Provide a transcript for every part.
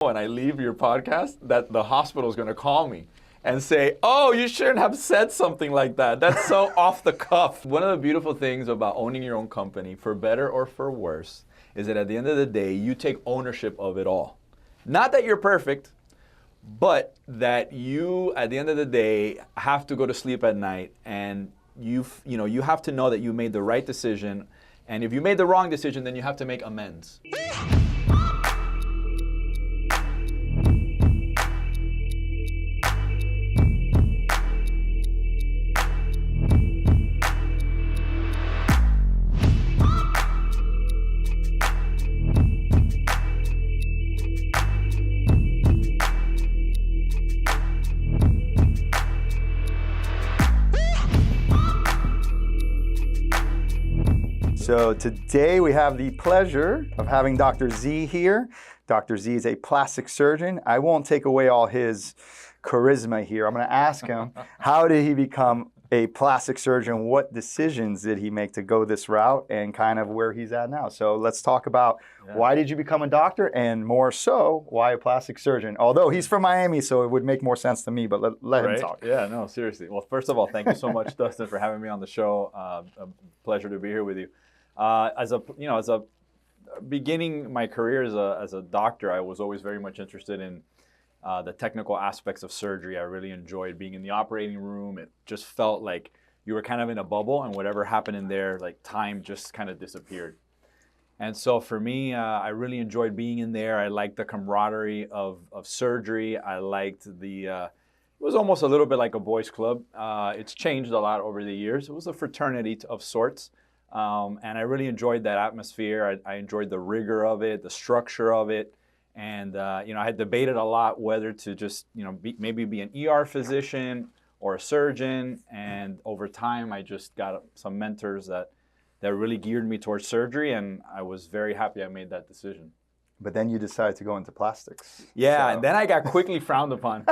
when I leave your podcast that the hospital is going to call me and say, oh, you shouldn't have said something like that. That's so off the cuff. One of the beautiful things about owning your own company, for better or for worse, is that at the end of the day, you take ownership of it all. Not that you're perfect, but that you, at the end of the day, have to go to sleep at night and you have to know that you made the right decision. And if you made the wrong decision, then you have to make amends. So today we have the pleasure of having Dr. Z here. Dr. Z is a plastic surgeon. I won't take away all his charisma here. I'm going to ask him, how did he become a plastic surgeon? What decisions did he make to go this route and kind of where he's at now? So let's talk about why did you become a doctor, and more so, why a plastic surgeon? Although he's from Miami, so it would make more sense to me, but let him talk. Yeah, no, seriously. Well, first of all, thank you so much, Dustin, for having me on the show. A pleasure to be here with you. As a beginning my career as a doctor, I was always very much interested in the technical aspects of surgery. I really enjoyed being in the operating room. It just felt like you were kind of in a bubble, and whatever happened in there, like time just kind of disappeared. And so for me, I really enjoyed being in there. I liked the camaraderie of surgery. I liked it was almost a little bit like a boys' club. It's changed a lot over the years. It was a fraternity of sorts. And I really enjoyed that atmosphere. I enjoyed the rigor of it, the structure of it. And, I had debated a lot whether to just, maybe be an ER physician or a surgeon. And over time, I just got some mentors that really geared me towards surgery. And I was very happy I made that decision. But then you decided to go into plastics. Yeah, and then I got quickly frowned upon.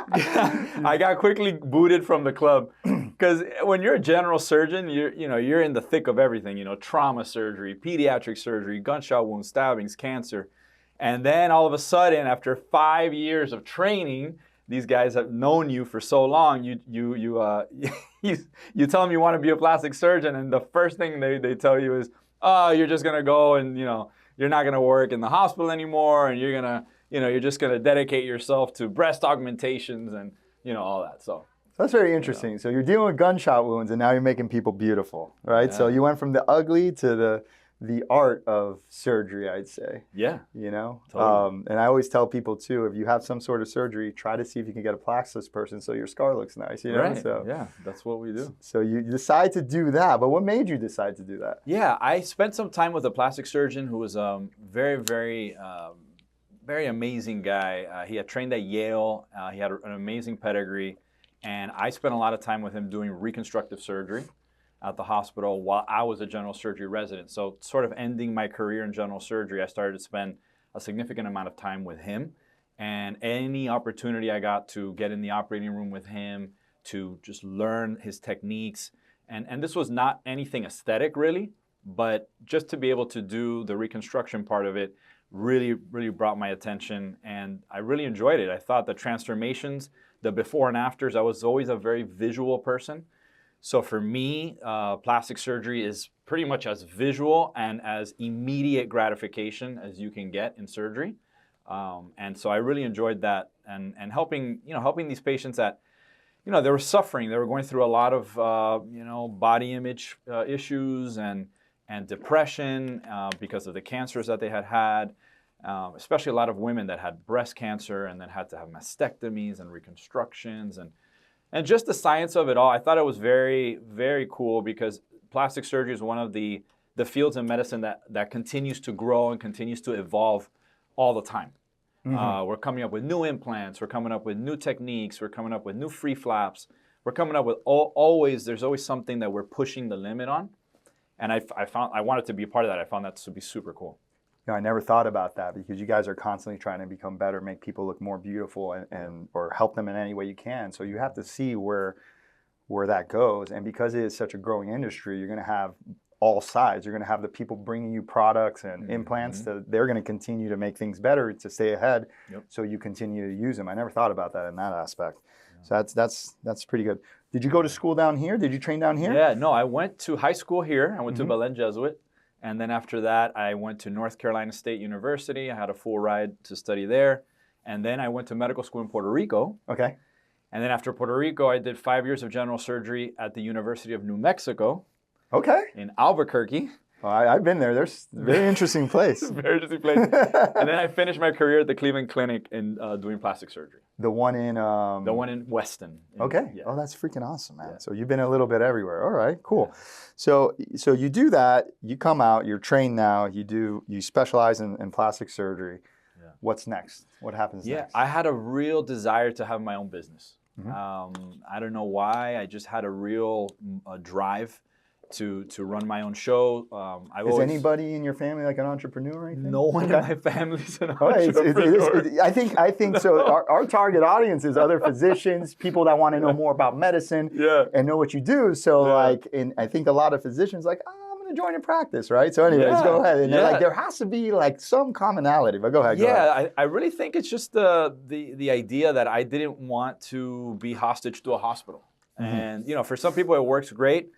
I got quickly booted from the club because when you're a general surgeon, you're in the thick of everything. Trauma surgery, pediatric surgery, gunshot wounds, stabbings, cancer, and then all of a sudden, after 5 years of training, these guys have known you for so long. You tell them you want to be a plastic surgeon, and the first thing they tell you is, oh, you're just gonna go and you're not gonna work in the hospital anymore, and you're just gonna dedicate yourself to breast augmentations and all that. So that's very interesting. So you're dealing with gunshot wounds, and now you're making people beautiful, right? Yeah. So you went from the ugly to the art of surgery, I'd say. Yeah. Totally. And I always tell people too, if you have some sort of surgery, try to see if you can get a plastic person so your scar looks nice. Right. So, yeah, that's what we do. So you decide to do that, but what made you decide to do that? Yeah, I spent some time with a plastic surgeon who was very, very, very amazing guy. He had trained at Yale. He had an amazing pedigree, and I spent a lot of time with him doing reconstructive surgery at the hospital while I was a general surgery resident. So sort of ending my career in general surgery, I started to spend a significant amount of time with him. And any opportunity I got to get in the operating room with him, to just learn his techniques. And this was not anything aesthetic really, but just to be able to do the reconstruction part of it really, really brought my attention. And I really enjoyed it. I thought the transformations, the before and afters, I was always a very visual person. So for me, plastic surgery is pretty much as visual and as immediate gratification as you can get in surgery. And so I really enjoyed that and helping these patients that, they were suffering. They were going through a lot of, body image issues and depression because of the cancers that they had, especially a lot of women that had breast cancer and then had to have mastectomies and reconstructions and just the science of it all. I thought it was very, very cool because plastic surgery is one of the fields in medicine that continues to grow and continues to evolve all the time. Mm-hmm. We're coming up with new implants. We're coming up with new techniques. We're coming up with new free flaps. We're coming up with there's always something that we're pushing the limit on. And I wanted to be a part of that. I found that to be super cool. I never thought about that because you guys are constantly trying to become better, make people look more beautiful and or help them in any way you can. So you have to see where that goes. And because it is such a growing industry, you're going to have all sides. You're going to have the people bringing you products and implants. They're going to continue to make things better to stay ahead. Yep. So you continue to use them. I never thought about that in that aspect. So that's pretty good. Did you go to school down here? Did you train down here? Yeah, no, I went to high school here. I went to Belen Jesuit. And then after that, I went to North Carolina State University. I had a full ride to study there. And then I went to medical school in Puerto Rico. Okay. And then after Puerto Rico, I did 5 years of general surgery at the University of New Mexico. Okay. In Albuquerque. Well, I've been there. There's a very interesting place. Very interesting place. And then I finished my career at the Cleveland Clinic in doing plastic surgery. The one in... The one in Weston. Okay. Yeah. Oh, that's freaking awesome, man. Yeah. So you've been a little bit everywhere. All right, cool. So you do that. You come out. You're trained now. You specialize in plastic surgery. Yeah. What's next? What happens next? Yeah, I had a real desire to have my own business. I don't know why. I just had a real drive to run my own show. Is anybody in your family like an entrepreneur or anything? No one in my family's an entrepreneur. I think so. Our target audience is other physicians, people that want to know more about medicine and know what you do. So and I think a lot of physicians like, I'm going to join your practice, right? So anyways, go ahead. And they're like, there has to be like some commonality, but go ahead. Yeah, I really think it's just the idea that I didn't want to be hostage to a hospital. And, for some people it works great.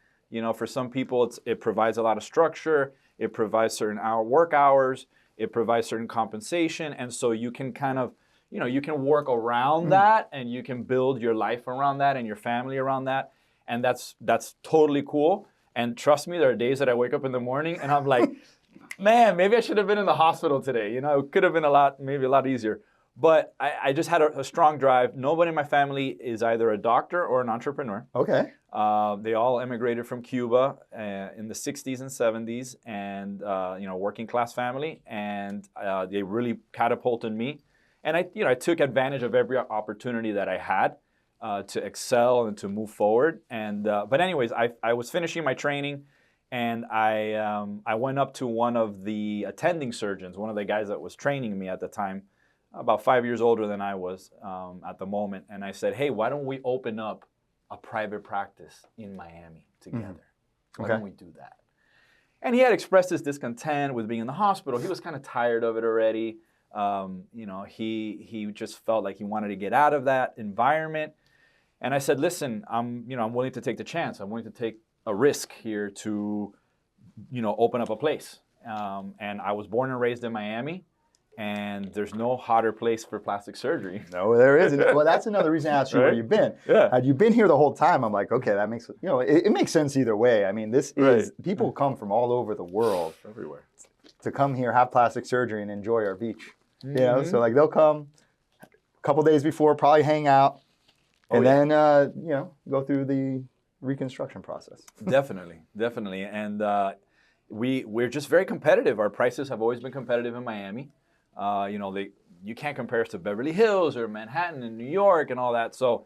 For some people, it provides a lot of structure. It provides certain work hours. It provides certain compensation. And so you can kind of, you can work around that and you can build your life around that and your family around that. And that's totally cool. And trust me, there are days that I wake up in the morning and I'm like, man, maybe I should have been in the hospital today. It could have been maybe a lot easier. But I just had a strong drive. Nobody in my family is either a doctor or an entrepreneur. Okay. They all immigrated from Cuba in the 60s and 70s, and working class family, and they really catapulted me. And I took advantage of every opportunity that I had to excel and to move forward. And but anyways, I was finishing my training, and I went up to one of the attending surgeons, one of the guys that was training me at the time, about 5 years older than I was at the moment, and I said, hey, why don't we open up a private practice in Miami together? Why don't we do that? And he had expressed his discontent with being in the hospital. He was kind of tired of it already. He just felt like he wanted to get out of that environment. And I said, listen, I'm willing to take the chance. I'm willing to take a risk here to, open up a place. And I was born and raised in Miami. And there's no hotter place for plastic surgery. No, there isn't. Well, that's another reason I asked you where you've been. Yeah. Had you been here the whole time, I'm like, okay, that makes, it makes sense either way. I mean, this is, people come from all over the world. Everywhere. To come here, have plastic surgery, and enjoy our beach. So like they'll come a couple days before, probably hang out, and then, go through the reconstruction process. Definitely. And we're just very competitive. Our prices have always been competitive in Miami. You can't compare us to Beverly Hills or Manhattan and New York and all that. So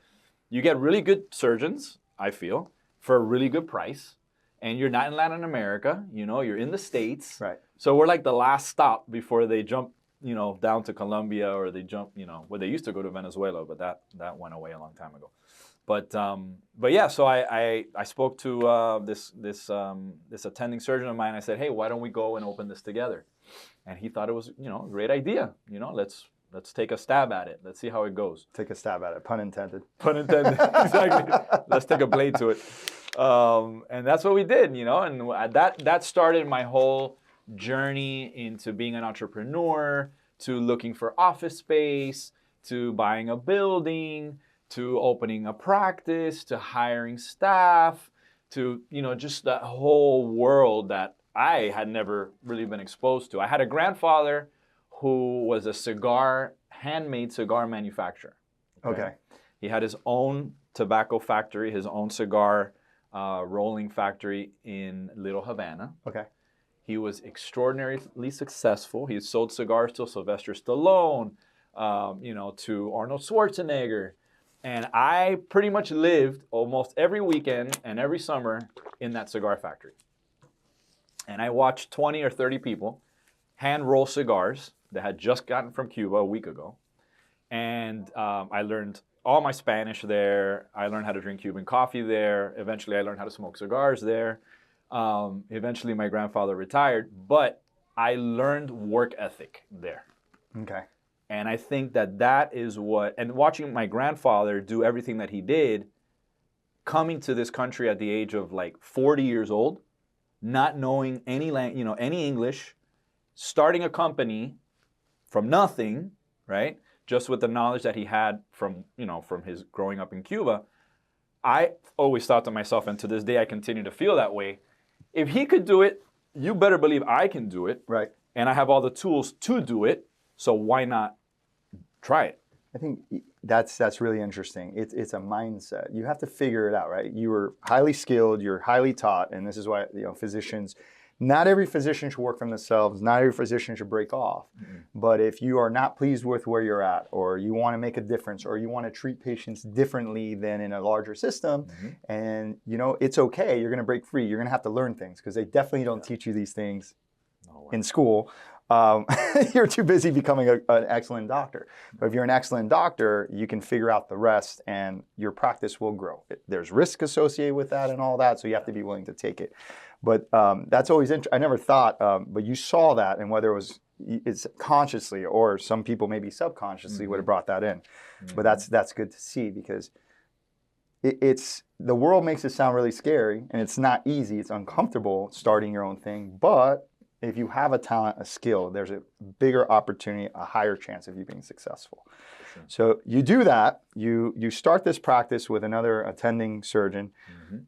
you get really good surgeons, I feel, for a really good price. And you're not in Latin America, you're in the States. Right. So we're like the last stop before they jump, down to Colombia, or they jump, where they used to go to Venezuela, but that went away a long time ago. But yeah, so I spoke to this attending surgeon of mine. I said, hey, why don't we go and open this together? And he thought it was, a great idea. Let's take a stab at it. Let's see how it goes. Take a stab at it, pun intended. Pun intended, exactly. Let's take a blade to it. And that's what we did, and that started my whole journey into being an entrepreneur, to looking for office space, to buying a building, to opening a practice, to hiring staff, to, just that whole world that I had never really been exposed to. I had a grandfather who was a handmade cigar manufacturer. Okay. He had his own tobacco factory, his own cigar rolling factory in Little Havana. Okay. He was extraordinarily successful. He sold cigars to Sylvester Stallone, to Arnold Schwarzenegger. And I pretty much lived almost every weekend and every summer in that cigar factory. And I watched 20 or 30 people hand roll cigars that had just gotten from Cuba a week ago. And I learned all my Spanish there. I learned how to drink Cuban coffee there. Eventually, I learned how to smoke cigars there. Eventually, my grandfather retired, but I learned work ethic there. Okay. And I think that is what, and watching my grandfather do everything that he did, coming to this country at the age of like 40 years old, not knowing any English, starting a company from nothing, right? Just with the knowledge that he had from his growing up in Cuba. I always thought to myself, and to this day I continue to feel that way, if he could do it, you better believe I can do it. Right. And I have all the tools to do it, so why not try it? I think that's really interesting. It's a mindset. You have to figure it out, right? You are highly skilled, you're highly taught, and this is why physicians, not every physician should work for themselves, not every physician should break off. Mm-hmm. But if you are not pleased with where you're at, or you want to make a difference, or you want to treat patients differently than in a larger system, mm-hmm. and it's okay, you're going to break free. You're going to have to learn things because they definitely don't teach you these things in school. You're too busy becoming an excellent doctor. But if you're an excellent doctor, you can figure out the rest and your practice will grow. There's risk associated with that and all that, so you have to be willing to take it. But that's always interesting. I never thought, but you saw that, and whether it's consciously or some people maybe subconsciously mm-hmm. would have brought that in. Mm-hmm. But that's good to see because it's the world makes it sound really scary, and it's not easy. It's uncomfortable starting your own thing, but if you have a talent, a skill, there's a bigger opportunity, a higher chance of you being successful. Sure. So you do that, you start this practice with another attending surgeon, mm-hmm.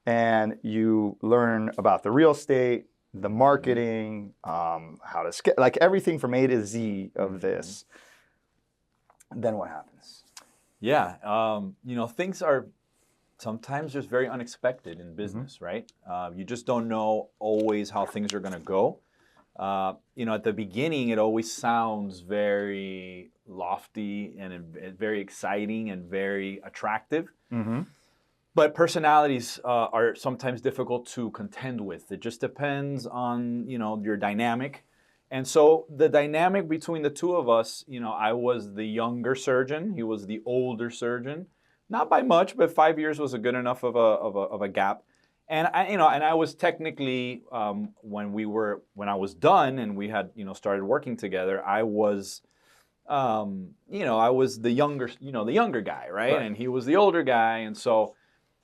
and you learn about the real estate, the marketing, how to scale, like everything from A to Z of mm-hmm. this. Then what happens? Yeah, things are sometimes just very unexpected in business, mm-hmm. right? You just don't know always how things are going to go. At the beginning, it always sounds very lofty and very exciting and very attractive. Mm-hmm. But personalities are sometimes difficult to contend with. It just depends on, your dynamic. And so the dynamic between the two of us, I was the younger surgeon. He was the older surgeon. Not by much, but 5 years was a good enough of a gap. And I was technically when I was done and we had started working together, I was I was the younger guy, right? And he was the older guy, and so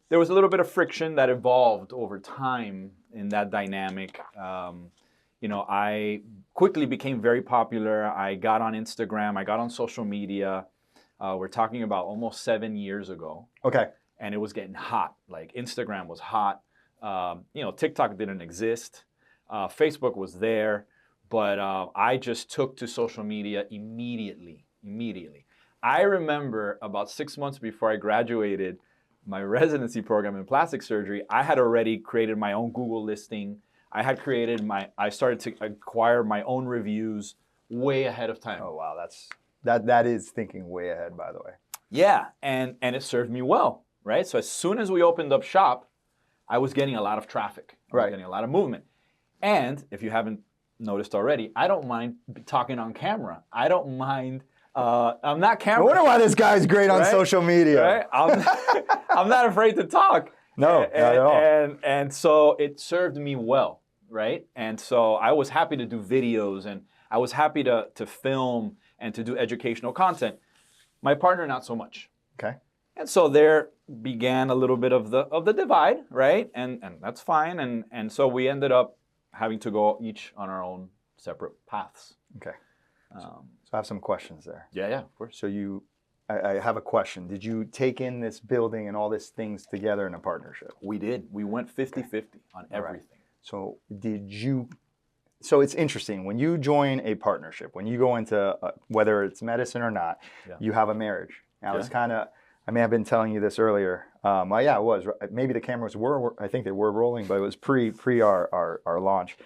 there was a little bit of friction that evolved over time in that dynamic. I quickly became very popular. I got on Instagram. I got on social media. We're talking about almost 7 years ago. Okay. And it was getting hot. Like Instagram was hot. TikTok didn't exist. Facebook was there. But I just took to social media immediately. I remember about 6 months before I graduated my residency program in plastic surgery, I had already created my own Google listing. I started to acquire my own reviews way ahead of time. Oh, wow. That is thinking way ahead, by the way. Yeah, and it served me well, right? So as soon as we opened up shop, I was getting a lot of traffic. I was getting a lot of movement. And if you haven't noticed already, I don't mind talking on camera. I don't mind, I'm not camera. I wonder why this guy's great on social media. Right? I'm not afraid to talk. No, not at all. And so it served me well, right? And so I was happy to do videos, and I was happy to film and to do educational content. My partner, not so much. Okay. And so there began a little bit of the divide, right? And that's fine. And so we ended up having to go each on our own separate paths. Okay. So I have some questions there. Yeah, of course. So I have a question. Did you take in this building and all these things together in a partnership? We did. We went 50-50 on everything. Right. So it's interesting. When you join a partnership, when you go into, whether it's medicine or not, you have a marriage. Now it's kind of, I may have been telling you this earlier. It was. Maybe the cameras were, I think they were rolling, but it was pre our launch.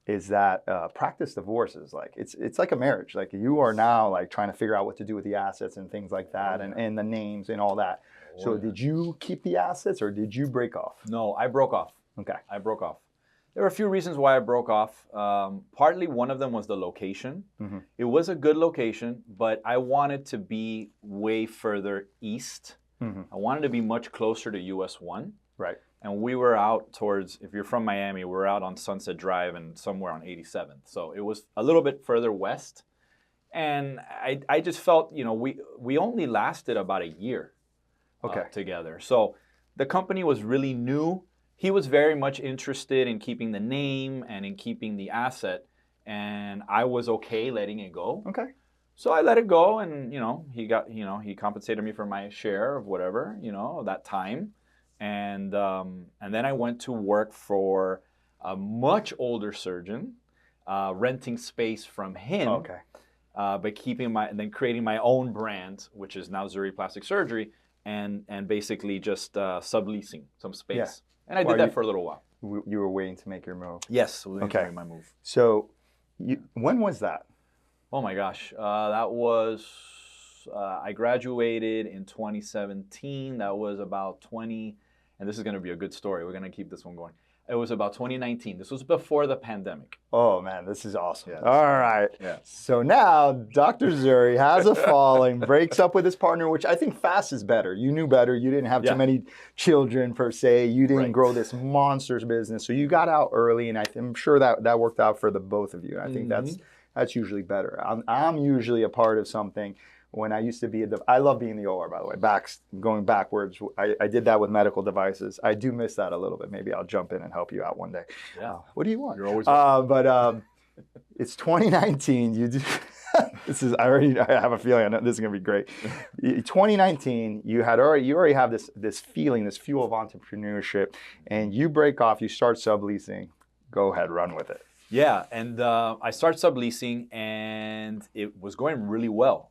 Is that practice divorce is like, it's like a marriage. Like you are now like trying to figure out what to do with the assets and things like that, and the names and all that. So did you keep the assets or did you break off? No, I broke off. Okay. I broke off. There were a few reasons why I broke off. Partly one of them was the location. Mm-hmm. It was a good location, but I wanted to be way further east. Mm-hmm. I wanted to be much closer to US 1. Right. and we were out towards, if you're from Miami, we're out on Sunset Drive and somewhere on 87th. So it was a little bit further west. And I just felt, we only lasted about a year together. So the company was really new. He was very much interested in keeping the name and in keeping the asset. And I was okay letting it go. Okay. So I let it go, and he compensated me for my share of whatever, that time. And then I went to work for a much older surgeon, renting space from him. Okay. But then creating my own brand, which is now Zuri Plastic Surgery, and basically just subleasing some space. Yeah. And I did that for a little while. You were waiting to make your move. Yes, I was waiting to make my move. So when was that? Oh my gosh, that was, I graduated in 2017. That was about 20, and this is going to be a good story. We're going to keep this one going. It was about 2019. This was before the pandemic. Oh man, this is awesome. Yeah, All right. Yeah. So now Dr. Zuri has a falling, breaks up with his partner, which I think fast is better. You knew better. You didn't have too many children per se. You didn't grow this monsters business. So you got out early, and I'm sure that worked out for the both of you. I think that's usually better. I'm usually a part of something. When I used to be I love being the OR, by the way, going backwards. I did that with medical devices. I do miss that a little bit. Maybe I'll jump in and help you out one day. Yeah. What do you want? You're always but it's 2019. I have a feeling this is going to be great. 2019, you already have this feeling, this fuel of entrepreneurship, and you break off, you start subleasing. Go ahead, run with it. Yeah, and I started subleasing, and it was going really well.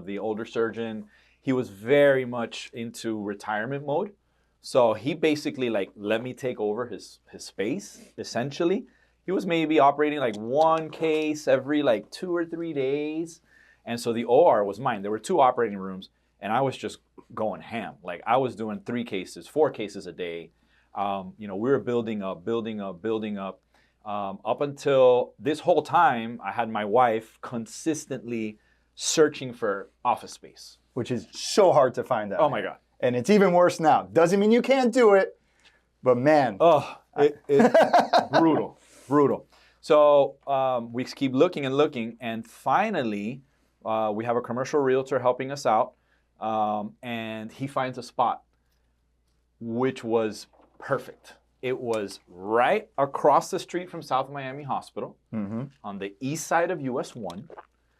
The older surgeon, he was very much into retirement mode. So he basically let me take over his space, essentially. He was maybe operating one case every 2 or 3 days. And so the OR was mine. There were 2 operating rooms, and I was just going ham. I was doing 3 cases, 4 cases a day. We were building up. Up until this whole time, I had my wife consistently searching for office space. Which is so hard to find out. Oh my God. And it's even worse now. Doesn't mean you can't do it, but man. Oh, it's brutal. So we keep looking, and finally, we have a commercial realtor helping us out, and he finds a spot, which was perfect. It was right across the street from South Miami Hospital, on the east side of US 1,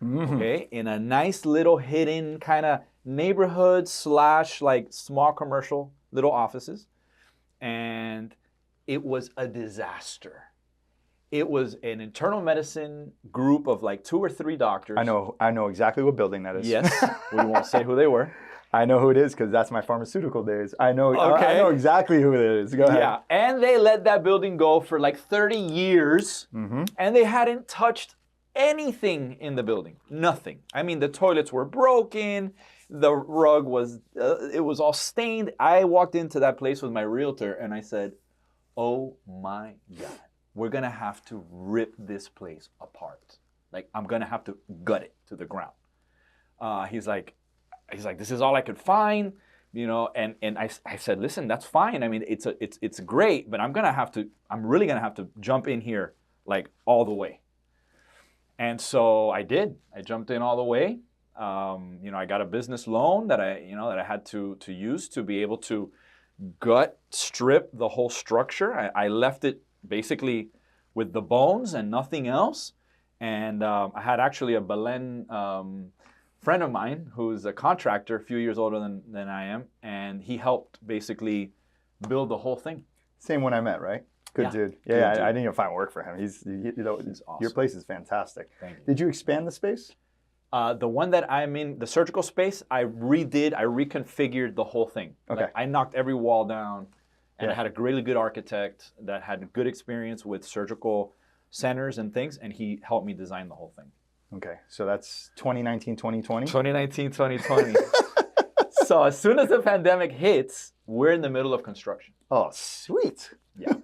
okay, in a nice little hidden kind of neighborhood / small commercial little offices. And it was a disaster. It was an internal medicine group of 2 or 3 doctors. I know exactly what building that is. Yes, we won't say who they were. I know who it is because that's my pharmaceutical days. I know exactly who it is. Go ahead. Yeah, and they let that building go for 30 years, and they hadn't touched anything in the building. Nothing. I mean, the toilets were broken. The rug was, it was all stained. I walked into that place with my realtor, and I said, oh my God, we're going to have to rip this place apart. I'm going to have to gut it to the ground. He's like, this is all I could find, and I said, listen, that's fine. I mean, it's great, but I'm really gonna have to jump in here all the way. And so I did. I jumped in all the way. I got a business loan that I had to use to be able to strip the whole structure. I left it basically with the bones and nothing else. And I had actually a Belen friend of mine who's a contractor, a few years older than I am, and he helped basically build the whole thing. Same one I met, right? Good dude. Yeah, I didn't even find work for him. He's awesome. Your place is fantastic. Thank you. Did you expand the space? The one that I'm in, the surgical space, I reconfigured the whole thing. Okay. I knocked every wall down, and I had a really good architect that had good experience with surgical centers and things, and he helped me design the whole thing. Okay, so that's 2019, 2020? 2019, 2020. So as soon as the pandemic hits, we're in the middle of construction. Oh, sweet. Yeah.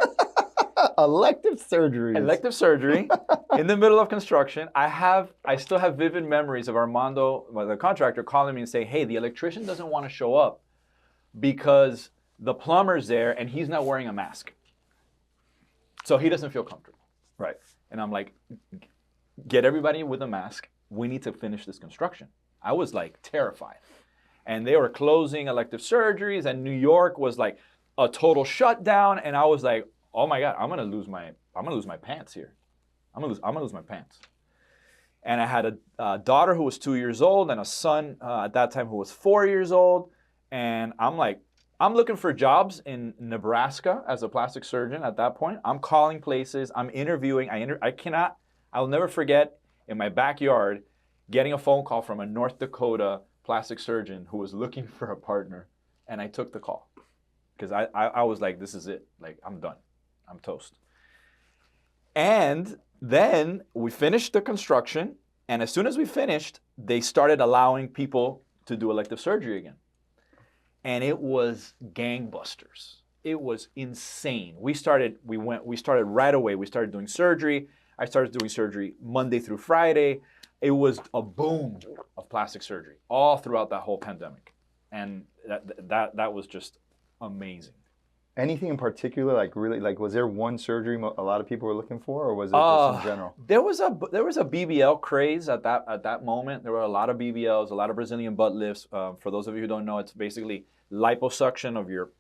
Elective surgery. Elective surgery in the middle of construction. I still have vivid memories of Armando, the contractor, calling me and saying, hey, the electrician doesn't want to show up because The plumber's there, and he's not wearing a mask. So he doesn't feel comfortable. Right. And I'm like, get everybody with a mask. We need to finish this construction. I was like terrified. And they were closing elective surgeries, and New York was like a total shutdown. And I was like, oh my God, I'm gonna lose my pants here. I'm gonna lose my pants. And I had a daughter who was 2 years old and a son at that time who was 4 years old. And I'm like, I'm looking for jobs in Nebraska as a plastic surgeon at that point. I'm calling places, I'm interviewing. I'll never forget in my backyard getting a phone call from a North Dakota plastic surgeon who was looking for a partner. And I took the call because I was like, this is it. Like, I'm done. I'm toast. And then we finished the construction. And as soon as we finished, they started allowing people to do elective surgery again. And it was gangbusters. It was insane. We started right away. We started doing surgery. I started doing surgery Monday through Friday. It was a boom of plastic surgery all throughout that whole pandemic. And that was just amazing. Anything in particular, like really, like was there one surgery a lot of people were looking for, or was it just in general? There was a BBL craze at that moment. There were a lot of BBLs, a lot of Brazilian butt lifts. For those of you who don't know, it's basically liposuction of your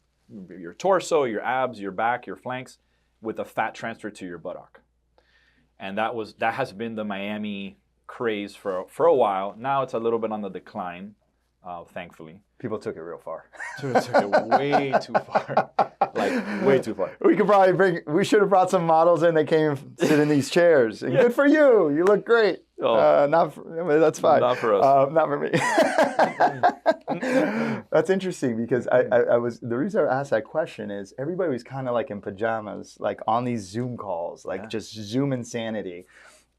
torso, your abs, your back, your flanks, with a fat transfer to your buttock. And that has been the Miami craze for a while. Now it's a little bit on the decline, thankfully. People took it real far. Took it way too far. Like, way too far. We should have brought some models in that came sit in these chairs. And good for you. You look great. Oh. That's fine. Not for us. Not for me. That's interesting because the reason I asked that question is everybody was kind of like in pajamas, like on these Zoom calls, like just Zoom insanity.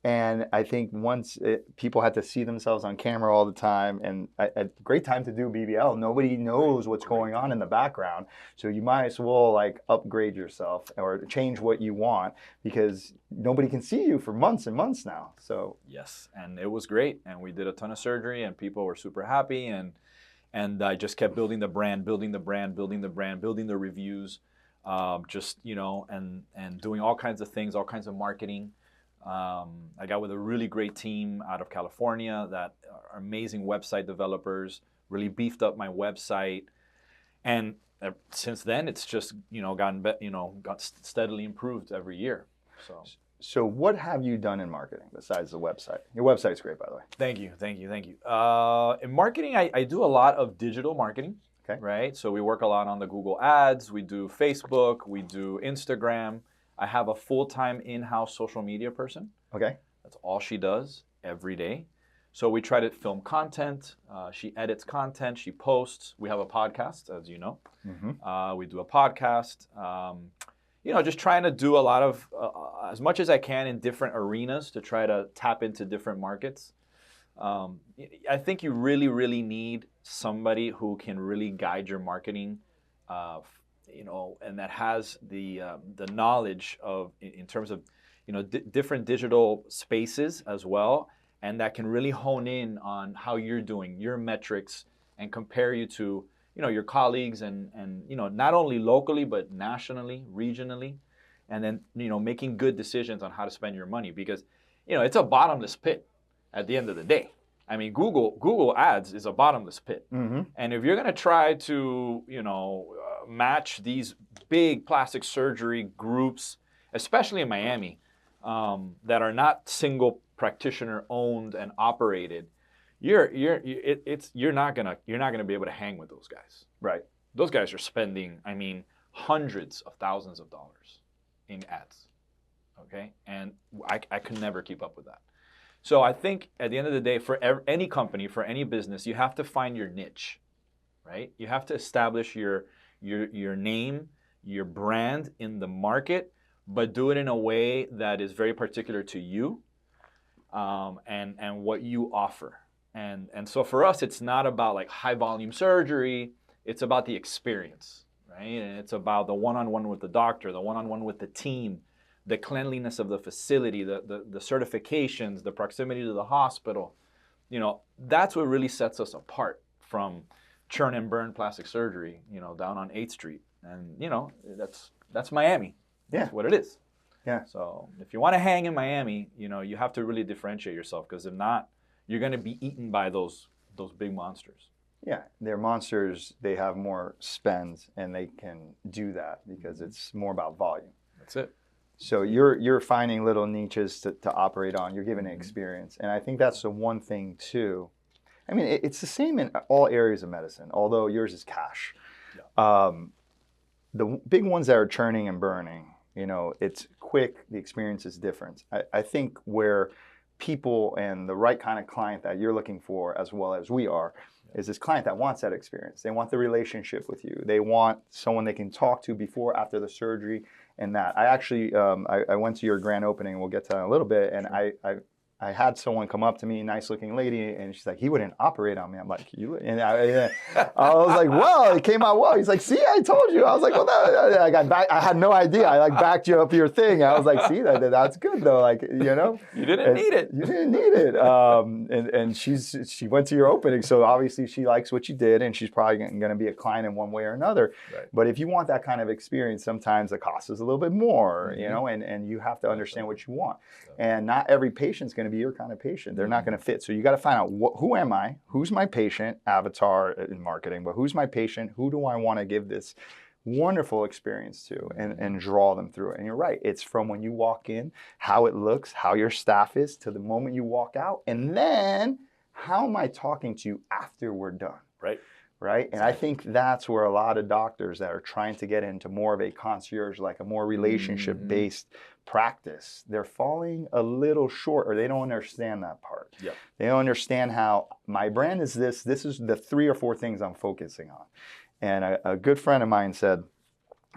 And I think once people had to see themselves on camera all the time, and a great time to do BBL. Nobody knows what's going on in the background, so you might as well like upgrade yourself or change what you want because nobody can see you for months and months now. So yes, and it was great, and we did a ton of surgery, and people were super happy, and I just kept building the brand, building the reviews, and doing all kinds of things, all kinds of marketing. I got with a really great team out of California that are amazing website developers, really beefed up my website. And since then, it's just, got steadily improved every year. So what have you done in marketing besides the website? Your website's great, by the way. Thank you. In marketing, I do a lot of digital marketing, okay. Right? So we work a lot on the Google Ads. We do Facebook. We do Instagram. I have a full-time in-house social media person. Okay. That's all she does every day. So we try to film content. She edits content. She posts. We have a podcast, as you know. Mm-hmm. We do a podcast. Just trying to do a lot of, as much as I can in different arenas to try to tap into different markets. I think you really, really need somebody who can really guide your marketing and that has the knowledge of in terms of different digital spaces as well, and that can really hone in on how you're doing, your metrics, and compare you to your colleagues and not only locally but nationally, regionally, and then making good decisions on how to spend your money because it's a bottomless pit at the end of the day. I mean, Google Ads is a bottomless pit, mm-hmm. And if you're going to try to match these big plastic surgery groups, especially in Miami, that are not single practitioner owned and operated, you're not gonna be able to hang with those guys. Right. Those guys are spending, hundreds of thousands of dollars in ads. Okay, and I could never keep up with that. So I think at the end of the day, for any company, for any business, you have to find your niche, right? You have to establish your name, your brand in the market, but do it in a way that is very particular to you and what you offer. And so for us, it's not about like high volume surgery. It's about the experience, right? And it's about the one-on-one with the doctor, the one-on-one with the team, the cleanliness of the facility, the certifications, the proximity to the hospital. That's what really sets us apart from churn and burn plastic surgery, down on 8th Street. And, that's Miami. That's Yeah. what it is. Yeah. So if you want to hang in Miami, you have to really differentiate yourself, because if not, you're going to be eaten by those big monsters. Yeah, they're monsters. They have more spend, and they can do that because it's more about volume. That's it. So you're finding little niches to operate on. You're giving it experience, and I think that's the one thing too. I mean, it's the same in all areas of medicine, although yours is cash. Yeah. The big ones that are churning and burning, it's quick. The experience is different. I think where people and the right kind of client that you're looking for, as well as we are, is this client that wants that experience. They want the relationship with you. They want someone they can talk to before, after the surgery, and that. I actually, I went to your grand opening, we'll get to that in a little bit, and I had someone come up to me, nice looking lady, and she's like, he wouldn't operate on me. I'm like, you? And I was like, well, it came out well. He's like, see, I told you. I was like, well, I got back. I had no idea. I backed you up your thing. I was like, see, that's good though. You didn't need it. You didn't need it. And she went to your opening, so obviously she likes what you did, and she's probably going to be a client in one way or another. Right. But if you want that kind of experience, sometimes the cost is a little bit more, and you have to understand what you want. And not every patient's going to be your kind of patient. They're not going to fit. So you got to find out who am I? Who's my patient? Avatar in marketing, but who's my patient? Who do I want to give this wonderful experience to, and draw them through it? And you're right. It's from when you walk in, how it looks, how your staff is, to the moment you walk out, and then how am I talking to you after we're done? Right? And I think that's where a lot of doctors that are trying to get into more of a concierge, like a more relationship-based practice, they're falling a little short, or they don't understand that part. Yep. They don't understand how my brand is this is the 3 or 4 things I'm focusing on. And a good friend of mine said,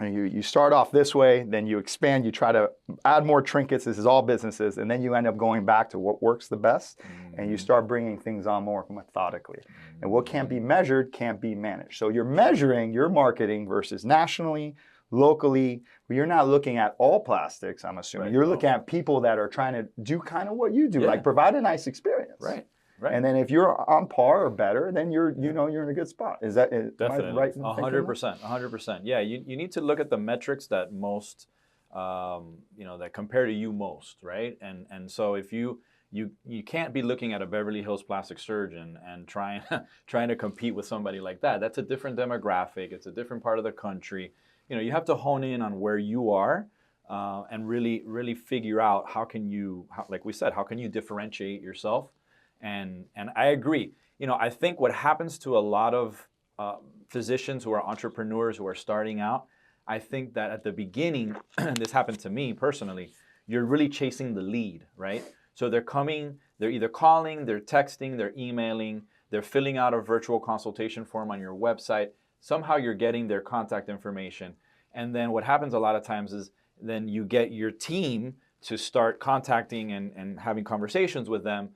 you start off this way, then you expand, you try to add more trinkets. This is all businesses, and then you end up going back to what works the best, and you start bringing things on more methodically. And what can't be measured can't be managed. So you're measuring your marketing versus nationally, locally. But you're not looking at all plastics, I'm assuming. You're looking at people that are trying to do kind of what you do, like provide a nice experience. Right. And then if you're on par or better, then you're in a good spot. Is that Definitely. am I right? 100%. 100%. Yeah, you need to look at the metrics that most, that compare to you most, right? And so if you can't be looking at a Beverly Hills plastic surgeon and trying to compete with somebody like that. That's a different demographic. It's a different part of the country. You have to hone in on where you are, and really figure out like we said, how can you differentiate yourself? And I agree. I think what happens to a lot of physicians who are entrepreneurs who are starting out, I think that at the beginning, and this happened to me personally, you're really chasing the lead, right? So they're either calling, they're texting, they're emailing, they're filling out a virtual consultation form on your website. Somehow you're getting their contact information. And then what happens a lot of times is then you get your team to start contacting and having conversations with them.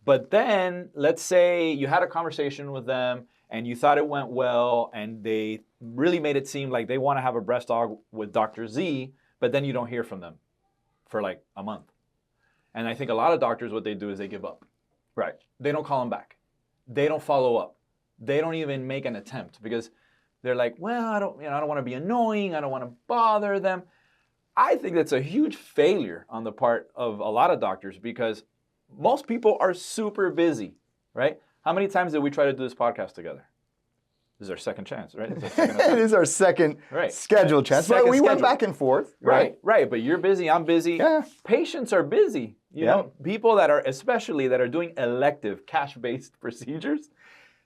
But then let's say you had a conversation with them and you thought it went well, and they really made it seem like they want to have a breast aug with Dr. Z, but then you don't hear from them for like a month. And I think a lot of doctors, what they do is they give up. Right. They don't call them back. They don't follow up. They don't even make an attempt, because they're like, well, I don't want to be annoying. I don't want to bother them. I think that's a huge failure on the part of a lot of doctors, because most people are super busy, right? How many times did we try to do this podcast together? This is our second chance, right? It is our second scheduled chance. But we went back and forth. Right. But you're busy, I'm busy. Yeah. Patients are busy. You know, people that are, especially that are doing elective cash-based procedures,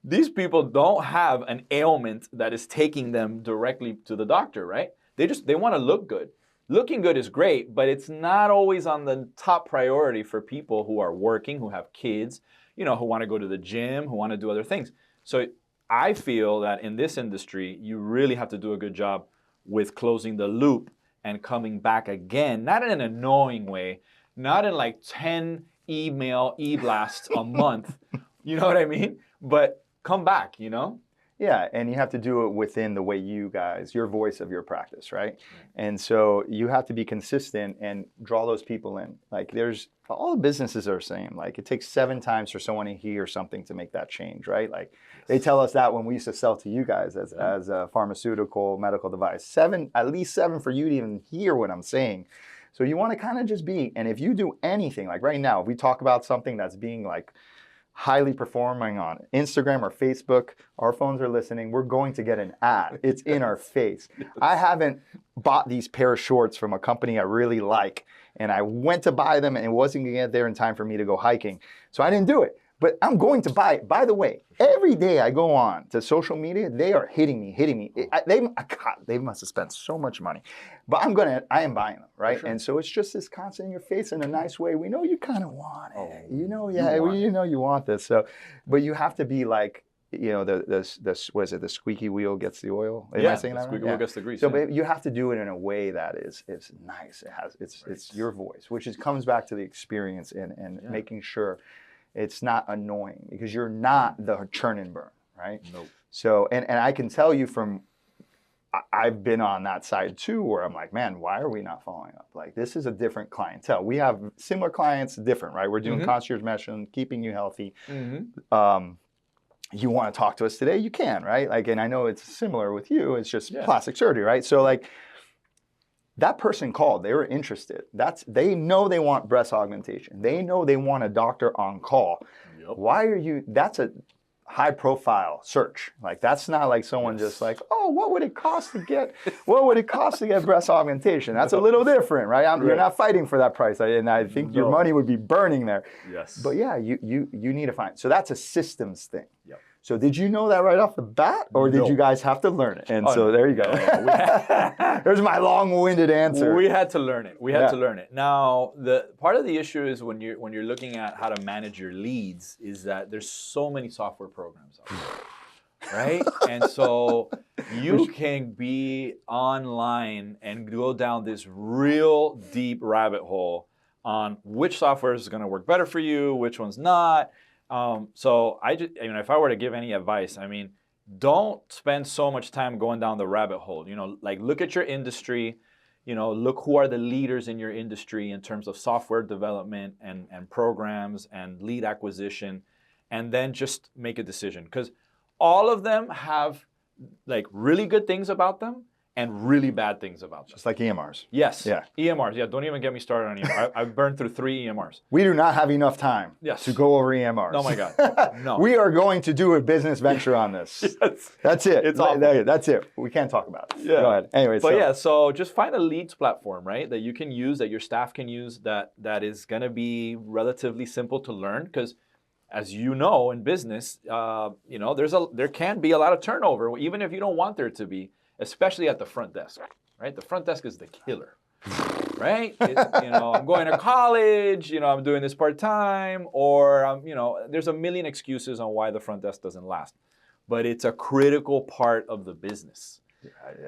these people don't have an ailment that is taking them directly to the doctor, right? They want to look good. Looking good is great, but it's not always on the top priority for people who are working, who have kids, who want to go to the gym, who want to do other things. So I feel that in this industry, you really have to do a good job with closing the loop and coming back again, not in an annoying way, not in like 10 e-blasts a month, you know what I mean? But come back, Yeah, Yeah, and you have to do it within the way you guys, your voice of your practice, right? And so you have to be consistent and draw those people in. Like there's, all the businesses are the same. Like it takes 7 times for someone to hear something to make that change, right? Like they tell us that when we used to sell to you guys as a pharmaceutical medical device. At least 7 for you to even hear what I'm saying. So you want to kind of just be, and if you do anything, like right now, if we talk about something that's being like highly performing on Instagram or Facebook, our phones are listening, we're going to get an ad. It's in our face. I haven't bought these pair of shorts from a company I really like, and I went to buy them and it wasn't gonna get there in time for me to go hiking. So I didn't do it, but I'm going to buy it. By the way, every day I go on to social media, they are hitting me. They must have spent so much money, but I am buying them, right? Sure. And so it's just this constant in your face in a nice way. We know you kind of want it, you know you want this. So, but you have to be like, you know, what is it? The squeaky wheel gets the oil. Am I saying that right? Squeaky wheel gets the grease. So, but you have to do it in a way that is nice. It's your voice, which comes back to the experience and making sure it's not annoying, because you're not the churn and burn, right? Nope. So, and I can tell you from, I've been on that side too, where I'm like, man, why are we not following up? Like, this is a different clientele. We have similar clients, different, right? We're doing concierge medicine, keeping you healthy. You want to talk to us today, you can, right? Like, and I know it's similar with you, it's just plastic surgery, right? So like, that person called, they were interested. They know they want breast augmentation. They know they want a doctor on call. Yep. Why are you, that's a high profile search. Like that's not like someone just like, oh, what would it cost to get breast augmentation? That's a little different, right? You're not fighting for that price. And I think your money would be burning there. Yes. But yeah, you need to find, so that's a systems thing. Yep. So did you know that right off the bat, or did you guys have to learn it? And so there you go. There's my long-winded answer. We had to learn it. We had to learn it. Now, the part of the issue is when you're looking at how to manage your leads is that there's so many software programs out there, right? And so you can be online and go down this real deep rabbit hole on which software is going to work better for you, which one's not. So if I were to give any advice, I mean, don't spend so much time going down the rabbit hole. You know, like look at your industry, you know, look who are the leaders in your industry in terms of software development and programs and lead acquisition, and then just make a decision, because all of them have like really good things about them and really bad things about them. Just like EMRs. Yes. Yeah. EMRs. Yeah. Don't even get me started on EMR. I've burned through 3 EMRs. We do not have enough time to go over EMRs. Oh my God. No. We are going to do a business venture on this. Yes. That's it. It's awful. That's it. We can't talk about it. Yeah. Go ahead. Anyway, so just find a leads platform, right, that you can use, that your staff can use, that is going to be relatively simple to learn, because as you know, in business, you know, there can be a lot of turnover, even if you don't want there to be, especially at the front desk, right? The front desk is the killer, right? You know, I'm going to college, you know, I'm doing this part-time, or, you know, there's a million excuses on why the front desk doesn't last. But it's a critical part of the business.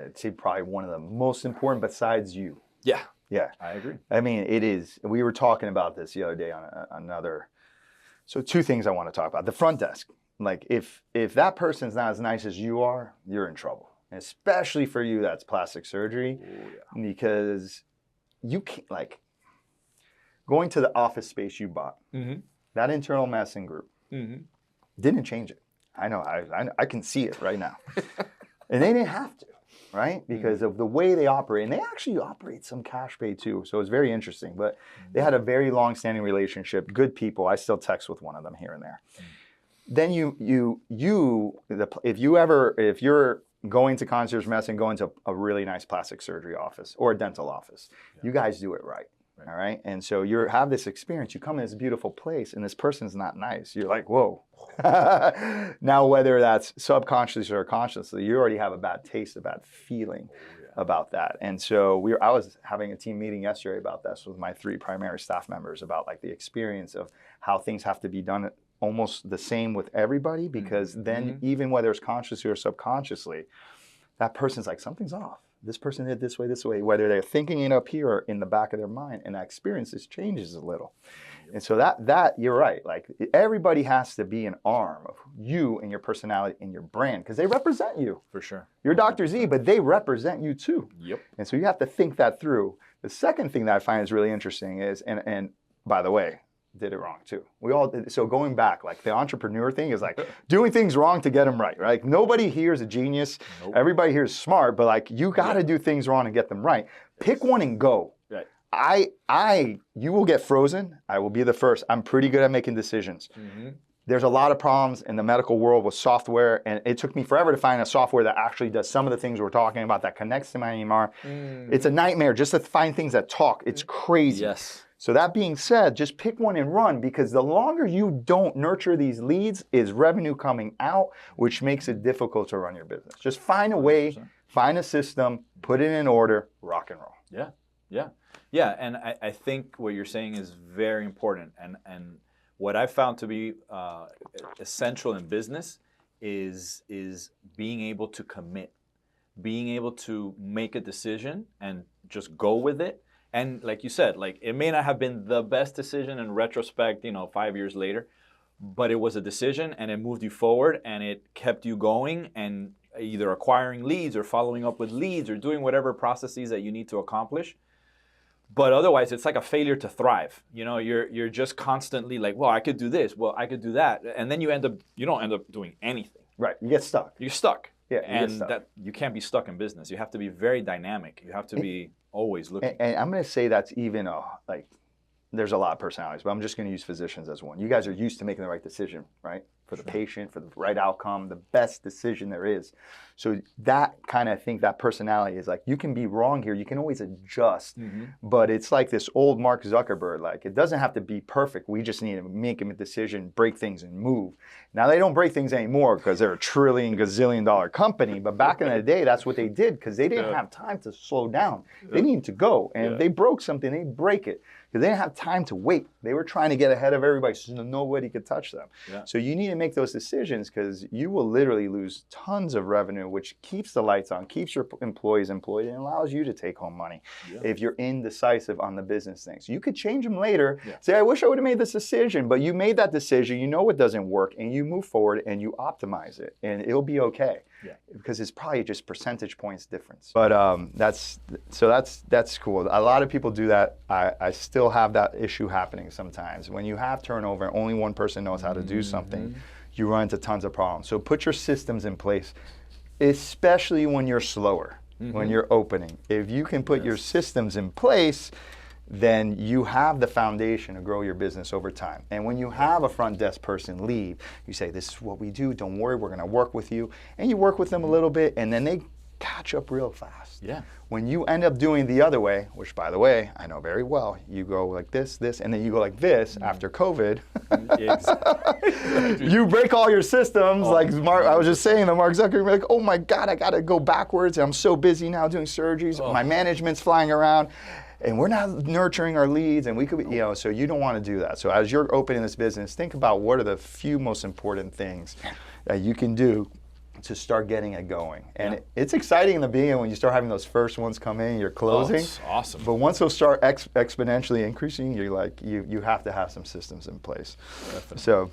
I'd say probably one of the most important besides you. Yeah. Yeah. I agree. I mean, it is. We were talking about this the other day on another. So 2 things I want to talk about. The front desk. Like if that person's not as nice as you are, you're in trouble. Especially for you, that's plastic surgery. Oh, yeah. Because you can't, like, going to the office space you bought, that internal medicine group didn't change it. I know, I can see it right now. And they didn't have to, right? Because of the way they operate. And they actually operate some cash pay too. So it's very interesting. But they had a very long-standing relationship, good people. I still text with one of them here and there. Then if you're going to concierge medicine, going to a really nice plastic surgery office or a dental office, you guys do it right. All right. And so you have this experience, you come in this beautiful place and this person's not nice. You're like, whoa. Now, whether that's subconsciously or consciously, you already have a bad taste, a bad feeling about that. And so I was having a team meeting yesterday about this with my 3 primary staff members about like the experience of how things have to be done almost the same with everybody, because then even whether it's consciously or subconsciously, that person's like, something's off. This person did this way, whether they're thinking it up here or in the back of their mind, and that experience just changes a little. And so that you're right. Like everybody has to be an arm of you and your personality and your brand because they represent you. For sure. You're Dr. Z, but they represent you too. Yep. And so you have to think that through. The second thing that I find is really interesting is, and by the way, did it wrong too. We all did. So going back, like the entrepreneur thing is like doing things wrong to get them right, right? Like nobody here is a genius. Nope. Everybody here is smart, but like you got to do things wrong and get them right. Pick one and go. Right. You will get frozen. I will be the first. I'm pretty good at making decisions. Mm-hmm. There's a lot of problems in the medical world with software, and it took me forever to find a software that actually does some of the things we're talking about that connects to my EMR. It's a nightmare just to find things that talk. It's crazy. Yes. So that being said, just pick one and run because the longer you don't nurture these leads is revenue coming out, which makes it difficult to run your business. Just find a way, 100%. Find a system, put it in order, rock and roll. Yeah, yeah. Yeah, and I think what you're saying is very important. And what I've found to be essential in business is being able to commit, being able to make a decision and just go with it. And like you said, like it may not have been the best decision in retrospect, 5 years later, but it was a decision and it moved you forward and it kept you going and either acquiring leads or following up with leads or doing whatever processes that you need to accomplish. But otherwise, it's like a failure to thrive. You're just constantly like, well, I could do this, well, I could do that, and then you don't end up doing anything. Right, you get stuck. You're stuck. Yeah, and that you can't be stuck in business. You have to be very dynamic. You have to be always looking. And I'm going to say that's even there's a lot of personalities, but I'm just going to use physicians as one. You guys are used to making the right decision, right? For the patient, for the right outcome, the best decision there is. So that kind of thing, that personality is like, you can be wrong here. You can always adjust, but it's like this old Mark Zuckerberg, like it doesn't have to be perfect. We just need to make a decision, break things and move. Now they don't break things anymore because they're a $1 trillion company, but back in the day, that's what they did because they didn't have time to slow down. They needed to go. And if they broke something, they break it. Because they didn't have time to wait. They were trying to get ahead of everybody so nobody could touch them. Yeah. So you need to make those decisions because you will literally lose tons of revenue, which keeps the lights on, keeps your employees employed, and allows you to take home money if you're indecisive on the business things. You could change them later. Yeah. Say, I wish I would have made this decision, but you made that decision. You know it doesn't work, and you move forward and you optimize it, and it'll be okay. Yeah. Because it's probably just percentage points difference. But that's cool. A lot of people do that. I still have that issue happening sometimes. When you have turnover and only one person knows how to do something, you run into tons of problems. So put your systems in place, especially when you're slower, when you're opening. If you can put your systems in place, then you have the foundation to grow your business over time. And when you have a front desk person leave, you say, this is what we do, don't worry, we're gonna work with you. And you work with them a little bit, and then they catch up real fast. Yeah. When you end up doing the other way, which by the way, I know very well, you go like this, and then you go like this after COVID. Exactly. You break all your systems, like I was just saying, Mark Zuckerberg, like, oh my God, I gotta go backwards, and I'm so busy now doing surgeries, my management's flying around. And we're not nurturing our leads, and we could, so you don't want to do that. So as you're opening this business, think about what are the few most important things that you can do to start getting it going. And it's exciting in the beginning when you start having those first ones come in, you're closing. It's awesome. But once those start exponentially increasing, you're like, you have to have some systems in place. Definitely. So,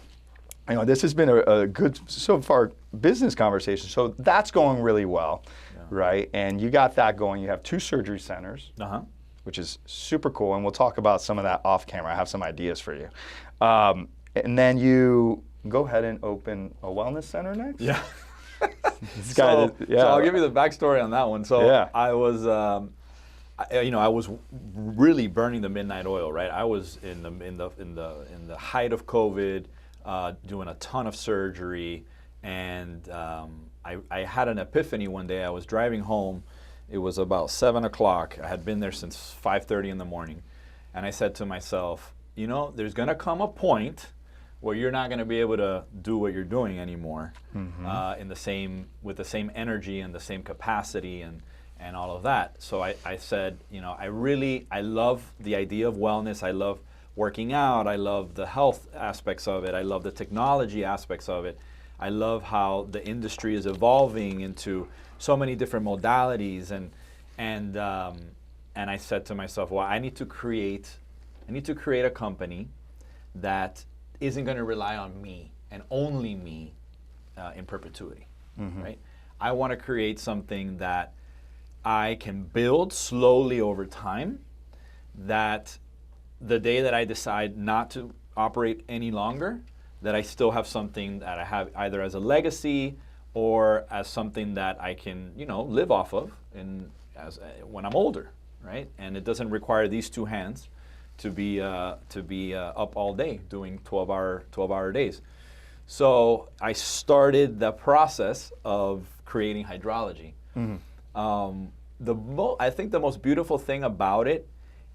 this has been a good, so far, business conversation. So that's going really well, right? And you got that going. You have 2 surgery centers. Which is super cool, and we'll talk about some of that off camera. I have some ideas for you. And then you go ahead and open a wellness center next? Yeah. So I'll give you the backstory on that one. So I was, I was really burning the midnight oil, right? I was in the height of COVID, doing a ton of surgery, and I had an epiphany one day. I was driving home. It was about 7 o'clock. I had been there since 5:30 in the morning. And I said to myself, there's going to come a point where you're not going to be able to do what you're doing anymore with the same energy and the same capacity and all of that. So I said, I love the idea of wellness. I love working out. I love the health aspects of it. I love the technology aspects of it. I love how the industry is evolving into so many different modalities, and I said to myself, well, I need to create a company that isn't going to rely on me and only me in perpetuity, right? I want to create something that I can build slowly over time, that the day that I decide not to operate any longer, that I still have something that I have either as a legacy or as something that I can, live off of when I'm older, right? And it doesn't require these two hands to be up all day doing 12-hour days. So I started the process of creating hydrology. I think the most beautiful thing about it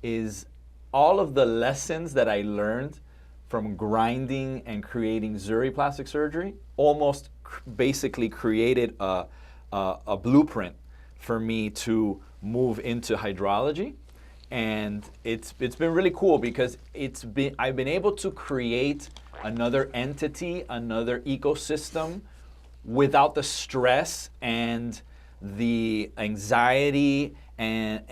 is all of the lessons that I learned from grinding and creating Zuri plastic surgery almost basically created a blueprint for me to move into hydrology. And it's been really cool because I've been able to create another entity, another ecosystem without the stress and the anxiety and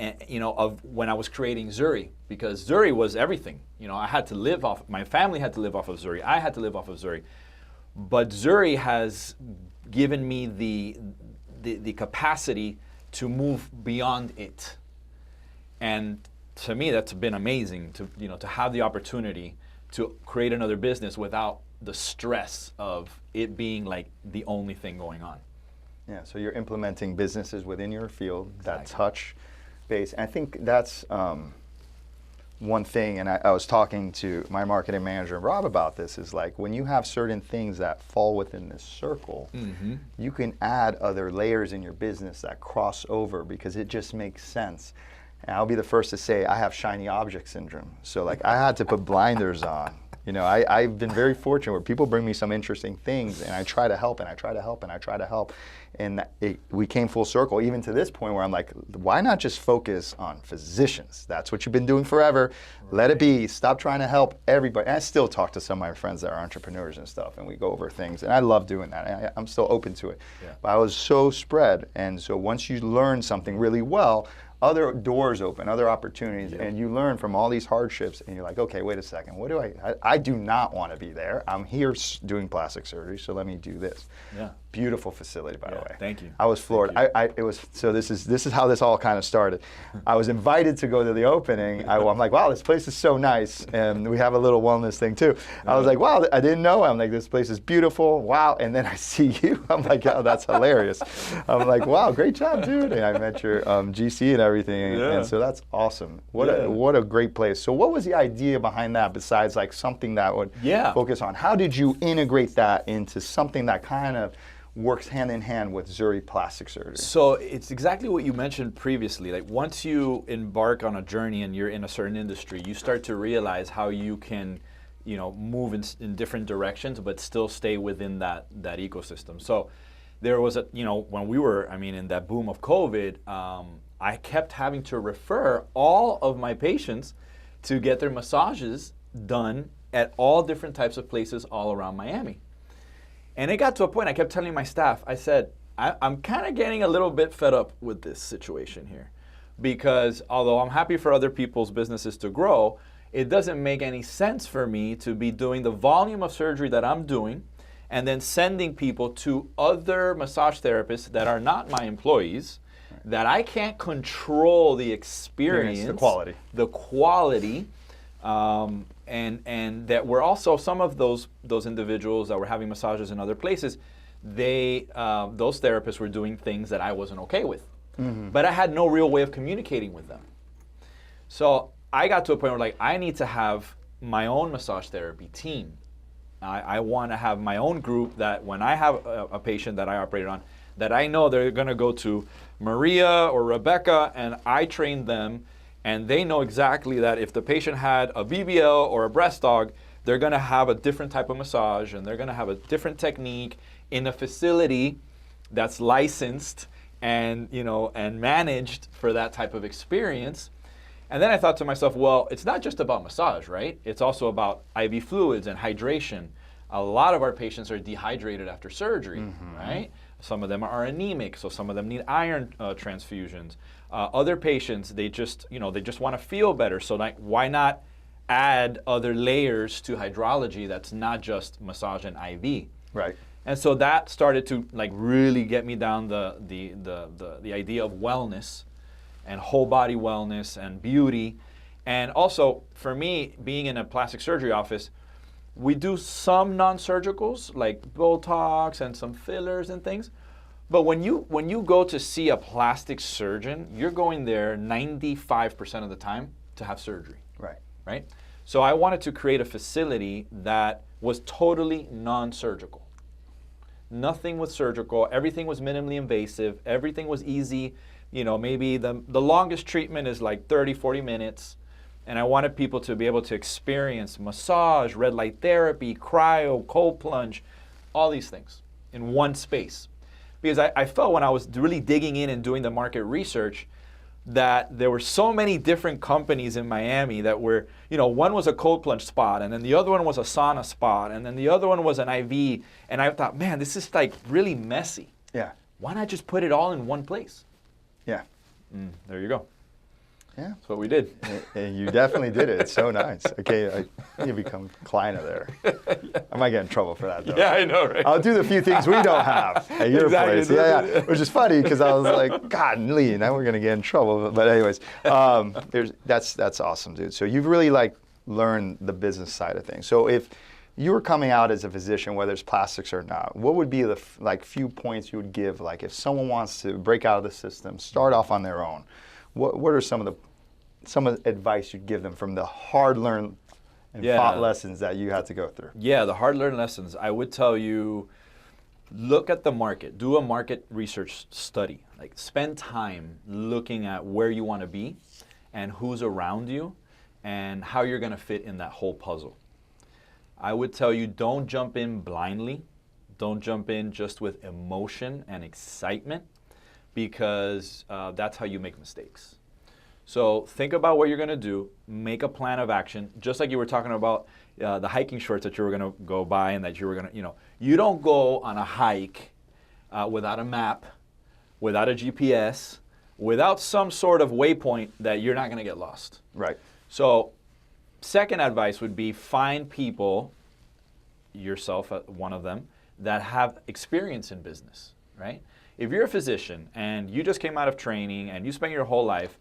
of when I was creating Zuri, because Zuri was everything. I had to live off, my family had to live off of Zuri, I had to live off of Zuri. But Zuri has given me the capacity to move beyond it. And to me, that's been amazing to have the opportunity to create another business without the stress of it being like the only thing going on. Yeah, so you're implementing businesses within your field that touch base. And I think that's one thing, and I was talking to my marketing manager, Rob, about this, is like when you have certain things that fall within this circle, you can add other layers in your business that cross over because it just makes sense. And I'll be the first to say I have shiny object syndrome. So like I had to put blinders on. I've been very fortunate where people bring me some interesting things and I try to help and I try to help and I try to help. And we came full circle even to this point where I'm like, why not just focus on physicians? That's what you've been doing forever. Right. Let it be. Stop trying to help everybody. And I still talk to some of my friends that are entrepreneurs and stuff and we go over things. And I love doing that. I'm still open to it. Yeah. But I was so spread. And so once you learn something really well, other doors open, other opportunities, and you learn from all these hardships, and you're like, okay, wait a second, what do I do not want to be there. I'm here doing plastic surgery, so let me do this. Yeah. Beautiful facility, by the way. Thank you. I was floored. This is how this all kind of started. I was invited to go to the opening. I'm like, wow, this place is so nice, and we have a little wellness thing too. I was like, wow, I didn't know. I'm like, this place is beautiful. Wow, and then I see you. I'm like, oh, that's hilarious. I'm like, wow, great job, dude. And I met your GC and everything, and so that's awesome. What a great place. So what was the idea behind that besides like something that would focus on? How did you integrate that into something that kind of works hand in hand with Zuri plastic surgery? So it's exactly what you mentioned previously. Like once you embark on a journey and you're in a certain industry, you start to realize how you can, move in different directions, but still stay within that ecosystem. So there was when we were, in that boom of COVID, I kept having to refer all of my patients to get their massages done at all different types of places all around Miami. And it got to a point, I kept telling my staff, I said, I'm kind of getting a little bit fed up with this situation here. Because although I'm happy for other people's businesses to grow, it doesn't make any sense for me to be doing the volume of surgery that I'm doing and then sending people to other massage therapists that are not my employees, that I can't control the experience, the quality, and that were also some of those individuals that were having massages in other places, those therapists were doing things that I wasn't okay with. But I had no real way of communicating with them. So I got to a point where I need to have my own massage therapy team. I want to have my own group that when I have a patient that I operated on, that I know they're going to go to Maria or Rebecca, and I train them, and they know exactly that if the patient had a BBL or a breast dog, they're going to have a different type of massage, and they're going to have a different technique in a facility that's licensed and and managed for that type of experience. And then I thought to myself, well, it's not just about massage, right? It's also about IV fluids and hydration. A lot of our patients are dehydrated after surgery, right? Some of them are anemic, so some of them need iron transfusions. Other patients, they just want to feel better. So why not add other layers to hydrology that's not just massage and IV. Right. And so that started to like really get me down the idea of wellness and whole body wellness and beauty. And also for me, being in a plastic surgery office, we do some non-surgicals like Botox and some fillers and things. But when you go to see a plastic surgeon, you're going there 95% of the time to have surgery. Right. Right? So I wanted to create a facility that was totally non-surgical. Nothing was surgical. Everything was minimally invasive. Everything was easy. You know, maybe the longest treatment is like 30, 40 minutes. And I wanted people to be able to experience massage, red light therapy, cryo, cold plunge, all these things in one space. Because I felt when I was really digging in and doing the market research that there were so many different companies in Miami that were, you know, one was a cold plunge spot, and then the other one was a sauna spot, and then the other one was an IV. And I thought, man, this is like really messy. Yeah. Why not just put it all in one place? Yeah. There you go. Yeah. That's what we did. And you definitely did it. It's so nice. Okay, you become client of there. Yeah. I might get in trouble for that, though. Yeah, I know, right? I'll do the few things we don't have at your Exactly. place. Yeah. Which is funny because I was like, God, Lee, now we're going to get in trouble. But anyways, that's awesome, dude. So you've really like learned the business side of things. So if you were coming out as a physician, whether it's plastics or not, what would be the like few points you would give, like if someone wants to break out of the system, start off on their own? What are some of the advice you'd give them from the hard-learned and fought lessons that you had to go through? Yeah, the hard-learned lessons. I would tell you, look at the market. Do a market research study. Like, spend time looking at where you want to be and who's around you and how you're going to fit in that whole puzzle. I would tell you, don't jump in blindly. Don't jump in just with emotion and excitement, because that's how you make mistakes. So think about what you're going to do, make a plan of action, just like you were talking about the hiking shorts that you were going to go buy and that you were going to, you don't go on a hike without a map, without a GPS, without some sort of waypoint that you're not going to get lost. Right. So second advice would be find people, yourself one of them, that have experience in business, right? If you're a physician and you just came out of training and you spent your whole life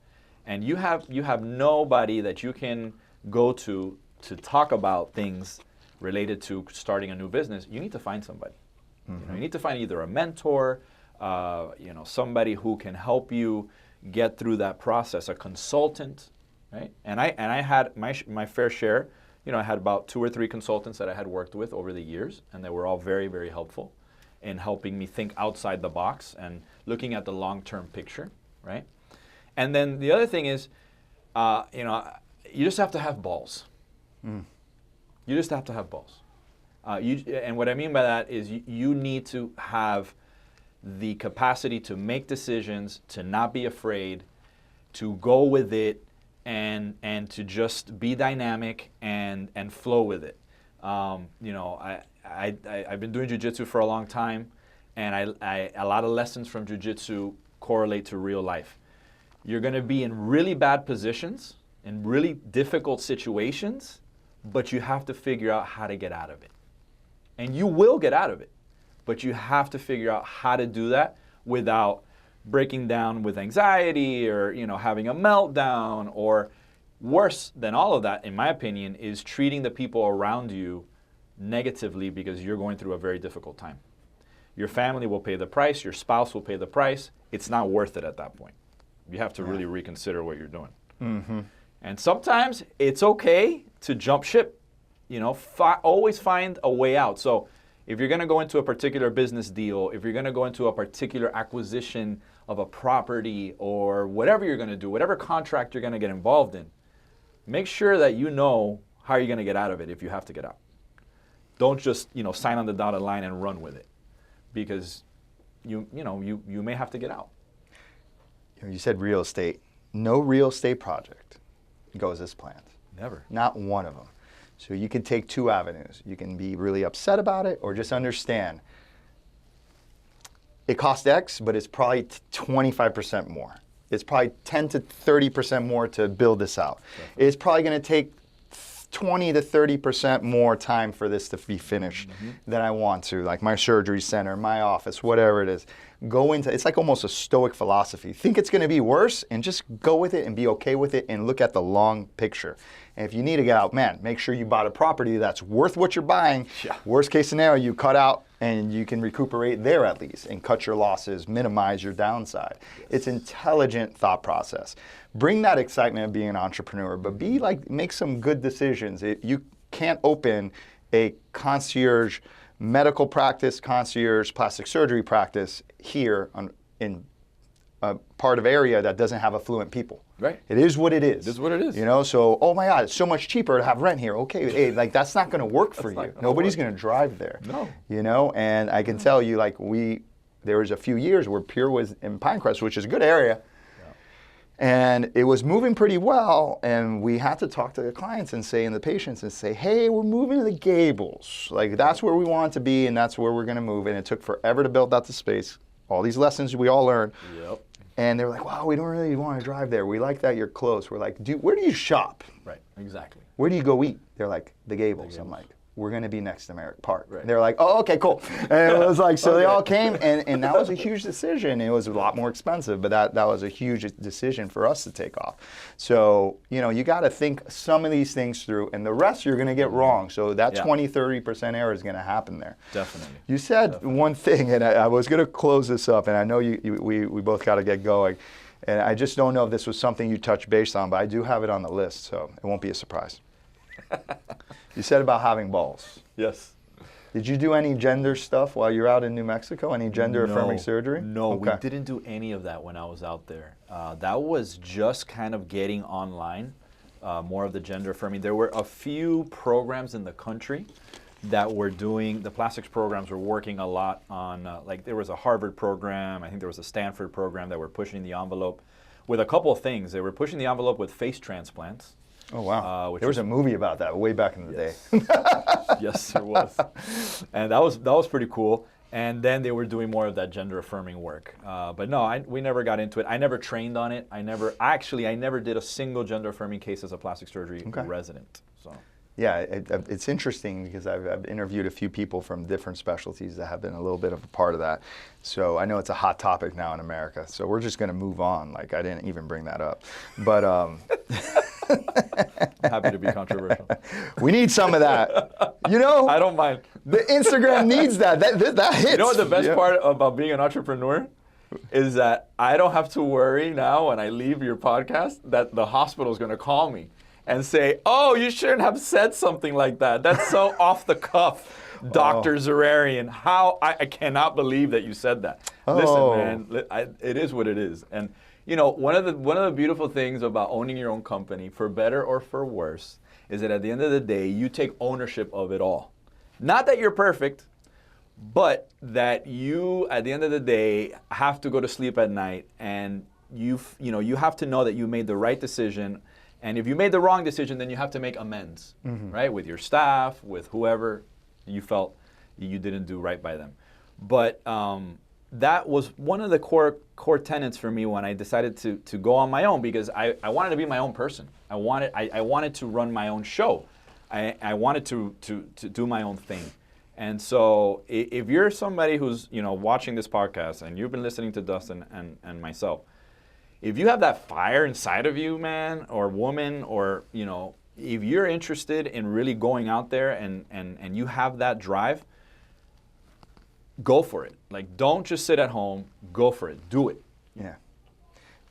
and you have nobody that you can go to talk about things related to starting a new business, you need to find somebody. Mm-hmm. You need to find either a mentor, somebody who can help you get through that process, a consultant, right? And I had my fair share. I had about 2 or 3 consultants that I had worked with over the years, and they were all very, very helpful in helping me think outside the box and looking at the long-term picture, right? And then the other thing is, you just have to have balls. You just have to have balls. And what I mean by that is you need to have the capacity to make decisions, to not be afraid, to go with it, and to just be dynamic and flow with it. I've been doing jiu-jitsu for a long time, and a lot of lessons from jiu-jitsu correlate to real life. You're going to be in really bad positions, in really difficult situations, but you have to figure out how to get out of it. And you will get out of it, but you have to figure out how to do that without breaking down with anxiety or having a meltdown, or worse than all of that, in my opinion, is treating the people around you negatively because you're going through a very difficult time. Your family will pay the price, your spouse will pay the price. It's not worth it at that point. You have to really reconsider what you're doing. Mm-hmm. And sometimes it's okay to jump ship. Always find a way out. So if you're going to go into a particular business deal, if you're going to go into a particular acquisition of a property or whatever you're going to do, whatever contract you're going to get involved in, make sure that you know how you're going to get out of it if you have to get out. Don't just, sign on the dotted line and run with it, because you may have to get out. You said real estate. No real estate project goes as planned. Never. Not one of them. So you can take 2 avenues. You can be really upset about it, or just understand it costs X, but it's probably 25% more. It's probably 10 to 30% more to build this out. Definitely. It's probably going to take 20 to 30% more time for this to be finished than I want to, like my surgery center, my office, whatever it is. Go into, it's like almost a stoic philosophy. Think it's going to be worse and just go with it and be okay with it and look at the long picture. And if you need to get out, man, make sure you bought a property that's worth what you're buying. Yeah. Worst case scenario, you cut out and you can recuperate there at least and cut your losses, minimize your downside. Yes. It's intelligent thought process. Bring that excitement of being an entrepreneur, but be like, make some good decisions. You can't open a concierge medical practice, concierge plastic surgery practice here in a part of area that doesn't have affluent people. Right. It is what it is. It is what it is. You know, so, oh my God, it's so much cheaper to have rent here. Okay, hey, like that's not going to work for you. Nobody's going to drive there. No. You know, and I can tell you, like there was a few years where Pure was in Pinecrest, which is a good area. And it was moving pretty well, and we had to talk to the clients and the patients and say, hey, we're moving to the Gables. Like, that's where we want to be, and that's where we're going to move. And it took forever to build out the space. All these lessons we all learned. Yep. And they were like, wow, we don't really want to drive there. We like that you're close. We're like, dude, where do you shop? Right, exactly. Where do you go eat? They're like, the Gables. I'm like, we're going to be next to Merrick Park. Right. They're like, oh, okay, cool. And it was like, so they all came, and that was a huge decision. It was a lot more expensive, but that was a huge decision for us to take off. So, you know, you got to think some of these things through, and the rest you're going to get wrong. So that 20, 30% error is going to happen there. Definitely. You said one thing, and I was going to close this up, and I know we both got to get going. And I just don't know if this was something you touched base on, but I do have it on the list, so it won't be a surprise. You said about having balls. Yes. Did you do any gender stuff while you're out in New Mexico? Any gender-affirming surgery? No, okay. We didn't do any of that when I was out there. That was just kind of getting online, more of the gender-affirming. There were a few programs in the country that were doing, the plastics programs were working a lot on, like there was a Harvard program, I think there was a Stanford program that were pushing the envelope with a couple of things. They were pushing the envelope with face transplants. Oh, wow. There was a movie about that way back in the day. Yes, there was. And that was pretty cool. And then they were doing more of that gender-affirming work. But no, we never got into it. I never trained on it. I never did a single gender-affirming case as a plastic surgery resident. So. Yeah, it's interesting because I've interviewed a few people from different specialties that have been a little bit of a part of that. So I know it's a hot topic now in America. So we're just going to move on. Like, I didn't even bring that up. But I'm happy to be controversial. We need some of that. You know? I don't mind. The Instagram needs that. That hits. You know what the best part about being an entrepreneur is that I don't have to worry now when I leave your podcast that the hospital is going to call me and say, oh, you shouldn't have said something like that. That's so off the cuff, Dr. Zurarian. How, I cannot believe that you said that. Listen, man, it is what it is. And, you know, one of the beautiful things about owning your own company, for better or for worse, is that at the end of the day, you take ownership of it all. Not that you're perfect, but that you, at the end of the day, have to go to sleep at night and you have to know that you made the right decision. And if you made the wrong decision, then you have to make amends, right? With your staff, with whoever you felt you didn't do right by them. But that was one of the core tenets for me when I decided to go on my own, because I wanted to be my own person. I wanted to run my own show. I wanted to do my own thing. And so if you're somebody who's watching this podcast and you've been listening to Dustin and myself, if you have that fire inside of you, man, or woman, or, if you're interested in really going out there and you have that drive, go for it. Like, don't just sit at home. Go for it. Do it. Yeah.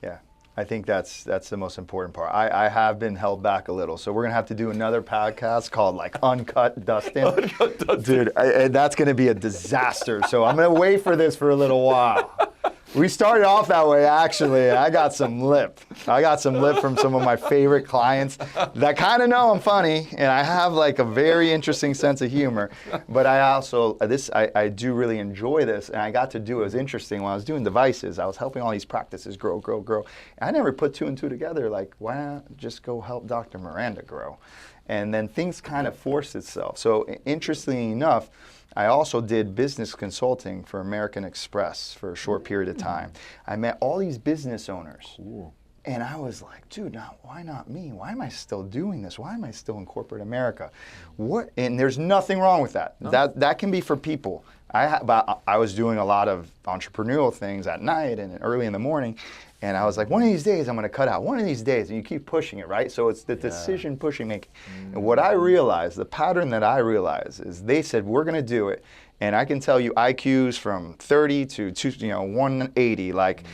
Yeah. I think that's the most important part. I have been held back a little, so we're going to have to do another podcast called, like, Uncut Dustin. Uncut Dustin. Dude, that's going to be a disaster. So I'm going to wait for this for a little while. We started off that way, actually. I got some lip. From some of my favorite clients that kind of know I'm funny, and I have like a very interesting sense of humor. But I also, I do really enjoy this, and I got to do it. It was interesting. When I was doing devices, I was helping all these practices grow. I never put two and two together. Like, why not just go help Dr. Miranda grow? And then things kind of forced itself. So interestingly enough, I also did business consulting for American Express for a short period of time. I met all these business owners. Cool. And I was like, dude, why not me? Why am I still doing this? Why am I still in corporate America? What? And there's nothing wrong with that. No. That can be for people. But I was doing a lot of entrepreneurial things at night and early in the morning. And I was like, one of these days I'm going to cut out. One of these days. And you keep pushing it, right? So it's the decision pushing making. And what I realized, the pattern that I realized is they said, we're going to do it. And I can tell you IQs from 30 to 180. Like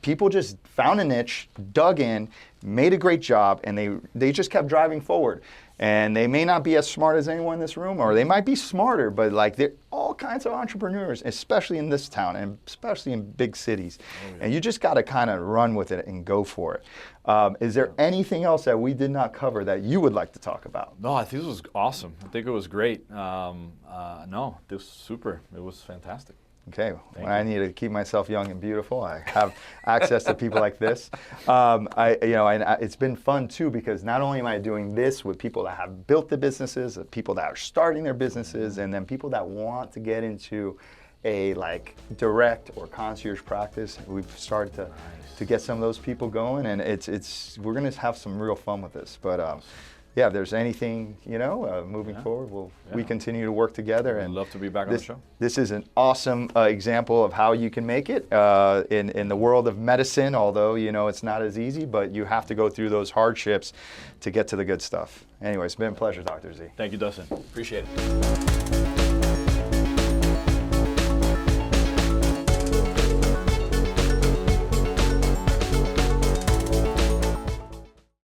people just found a niche, dug in, made a great job, and they just kept driving forward. And they may not be as smart as anyone in this room, or they might be smarter, but like they're all kinds of entrepreneurs, especially in this town and especially in big cities. Oh, yeah. And you just got to kind of run with it and go for it. Is there anything else that we did not cover that you would like to talk about? No, I think it was awesome. I think it was great. No, this was super. It was fantastic. Okay, when I need to keep myself young and beautiful, I have access to people like this. It's been fun too, because not only am I doing this with people that have built the businesses, people that are starting their businesses, and then people that want to get into a like direct or concierge practice. We've started to get some of those people going, and we're going to have some real fun with this. But yeah, if there's anything, moving forward, we continue to work together. I'd love to be back on the show. This is an awesome example of how you can make it in the world of medicine, although, it's not as easy, but you have to go through those hardships to get to the good stuff. Anyway, it's been a pleasure, Dr. Z. Thank you, Dustin. Appreciate it.